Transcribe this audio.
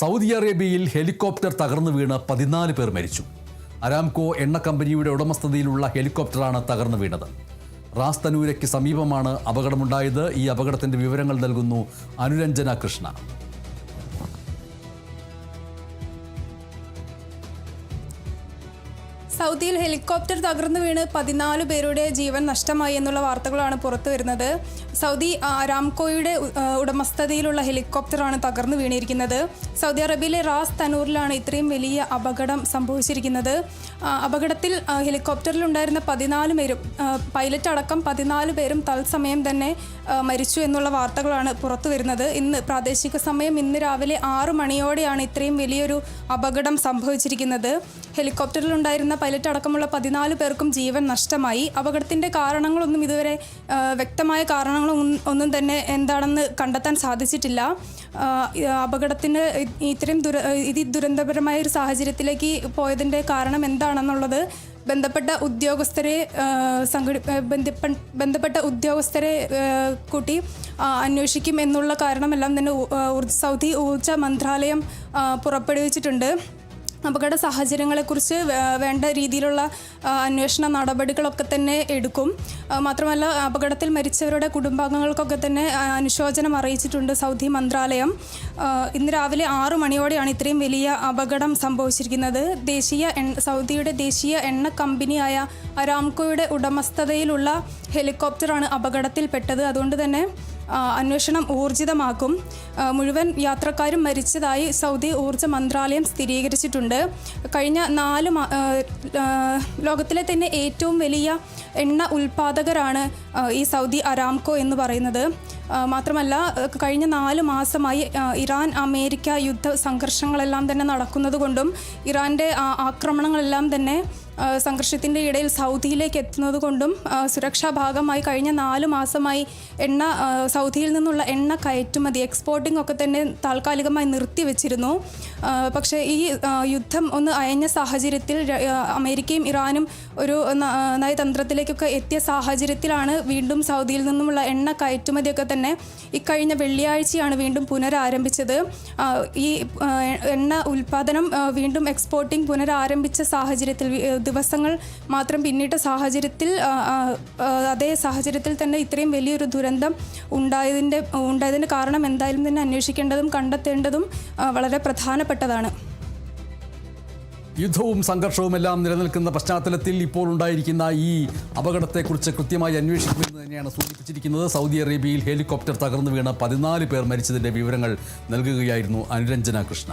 Saudi അറേബ്യയിൽ helicopter തകർന്നു വീണ് 14 പേർ മരിച്ചു. അരാംകോ എണ്ണ കമ്പനിയുടെ ഉടമസ്ഥതയിലുള്ള ഹെലികോപ്റ്ററാണ് തകർന്നു വീണത്. റാസ് തനൂരയ്ക്ക് സമീപമാണ് അപകടമുണ്ടായത്. ഈ അപകടത്തിന്റെ വിവരങ്ങൾ നൽകുന്നു അനുരഞ്ജന കൃഷ്ണ. സൗദിയിൽ ഹെലികോപ്റ്റർ തകർന്നു വീണ് 14 പേരുടെ ജീവൻ നഷ്ടമായി എന്നുള്ള വാർത്തകളാണ് പുറത്തു വരുന്നത്. സൗദി അരാംകോയുടെ ഉടമസ്ഥതയിലുള്ള ഹെലികോപ്റ്ററാണ് തകർന്നു വീണിരിക്കുന്നത്. സൗദി അറേബ്യയിലെ റാസ് തനൂറിലാണ് ഇത്രയും വലിയ അപകടം സംഭവിച്ചിരിക്കുന്നത്. അപകടത്തിൽ ഹെലികോപ്റ്ററിലുണ്ടായിരുന്ന 14 പേരും പൈലറ്റ് അടക്കം 14 പേരും തത്സമയം തന്നെ മരിച്ചു എന്നുള്ള വാർത്തകളാണ് പുറത്തു വരുന്നത്. ഇന്ന് പ്രാദേശിക സമയം ഇന്ന് രാവിലെ 6 മണിയോടെയാണ് ഇത്രയും വലിയൊരു അപകടം സംഭവിച്ചിരിക്കുന്നത്. ഹെലികോപ്റ്ററിലുണ്ടായിരുന്ന പൈലറ്റ് അടക്കമുള്ള 14 പേർക്കും ജീവൻ നഷ്ടമായി. അപകടത്തിൻ്റെ കാരണങ്ങളൊന്നും ഇതുവരെ വ്യക്തമായ കാരണങ്ങളൊന്നും തന്നെ എന്താണെന്ന് കണ്ടെത്താൻ സാധിച്ചിട്ടില്ല. അപകടത്തിന് ഇത്രയും ദുരന്തപരമായ ഒരു സാഹചര്യത്തിലേക്ക് പോയതിൻ്റെ കാരണം എന്താണെന്നുള്ളത് ബന്ധപ്പെട്ട ഉദ്യോഗസ്ഥരെ കൂട്ടി അന്വേഷിക്കും എന്നുള്ള കാരണമെല്ലാം തന്നെ സൗദി ഊർജ മന്ത്രാലയം പുറപ്പെടുവിച്ചിട്ടുണ്ട്. അപകട സാഹചര്യങ്ങളെക്കുറിച്ച് വേണ്ട രീതിയിലുള്ള അന്വേഷണ നടപടികളൊക്കെ തന്നെ എടുക്കും. മാത്രമല്ല അപകടത്തിൽ മരിച്ചവരുടെ കുടുംബാംഗങ്ങൾക്കൊക്കെ തന്നെ അനുശോചനം അറിയിച്ചിട്ടുണ്ട് സൗദി മന്ത്രാലയം. ഇന്ന് രാവിലെ 6 മണിയോടെയാണ് ഇത്രയും വലിയ അപകടം സംഭവിച്ചിരിക്കുന്നത്. സൗദിയുടെ ദേശീയ എണ്ണ കമ്പനിയായ അരാംകോയുടെ ഉടമസ്ഥതയിലുള്ള ഹെലികോപ്റ്ററാണ് അപകടത്തിൽപ്പെട്ടത്. അതുകൊണ്ട് തന്നെ അന്വേഷണം ഊർജിതമാക്കും. മുഴുവൻ യാത്രക്കാരും മരിച്ചതായി സൗദി ഊർജ മന്ത്രാലയം സ്ഥിരീകരിച്ചിട്ടുണ്ട്. കഴിഞ്ഞ ലോകത്തിലെ തന്നെ ഏറ്റവും വലിയ എണ്ണ ഉൽപ്പാദകരാണ് ഈ സൗദി അരാംകോ എന്ന് പറയുന്നത്. മാത്രമല്ല കഴിഞ്ഞ 4 മാസമായി ഇറാൻ അമേരിക്ക യുദ്ധ സംഘർഷങ്ങളെല്ലാം തന്നെ നടക്കുന്നത് കൊണ്ടും ഇറാൻ്റെ ആക്രമണങ്ങളെല്ലാം തന്നെ സംഘർഷത്തിൻ്റെ ഇടയിൽ സൗദിയിലേക്ക് എത്തുന്നത് കൊണ്ടും സുരക്ഷാ ഭാഗമായി കഴിഞ്ഞ 4 മാസമായി സൗദിയിൽ നിന്നുള്ള എണ്ണ കയറ്റുമതി എക്സ്പോർട്ടിംഗ് ഒക്കെ തന്നെ താൽക്കാലികമായി നിർത്തിവെച്ചിരുന്നു. പക്ഷേ ഈ യുദ്ധം ഒന്ന് അയഞ്ഞ സാഹചര്യത്തിൽ അമേരിക്കയും ഇറാനും ഒരു നയതന്ത്രത്തിലേക്കൊക്കെ എത്തിയ സാഹചര്യത്തിലാണ് വീണ്ടും സൗദിയിൽ നിന്നുമുള്ള എണ്ണ കയറ്റുമതിയൊക്കെ തന്നെ ഇക്കഴിഞ്ഞ വെള്ളിയാഴ്ചയാണ് വീണ്ടും പുനരാരംഭിച്ചത്. ഈ എണ്ണ ഉൽപ്പാദനം വീണ്ടും എക്സ്പോർട്ടിംഗ് പുനരാരംഭിച്ച സാഹചര്യത്തിൽ ദിവസങ്ങൾ മാത്രം പിന്നിട്ട സാഹചര്യത്തിൽ അതേ സാഹചര്യത്തിൽ തന്നെ ഇത്രയും വലിയൊരു ദുരന്തം ഉണ്ടായതിൻ്റെ കാരണം എന്തായാലും തന്നെ അന്വേഷിക്കേണ്ടതും കണ്ടെത്തേണ്ടതും വളരെ പ്രധാനപ്പെട്ടതാണ്. യുദ്ധവും സംഘർഷവും എല്ലാം നിലനിൽക്കുന്ന പശ്ചാത്തലത്തിൽ ഇപ്പോൾ ഉണ്ടായിരിക്കുന്ന ഈ അപകടത്തെക്കുറിച്ച് കൃത്യമായി അന്വേഷിക്കുമെന്ന് തന്നെയാണ് സൂചിപ്പിച്ചിരിക്കുന്നത്. സൗദി അറേബ്യയിൽ ഹെലികോപ്റ്റർ തകർന്നു വീണ് 14 പേർ മരിച്ചതിൻ്റെ വിവരങ്ങൾ നൽകുകയായിരുന്നു അനുരഞ്ജന കൃഷ്ണ.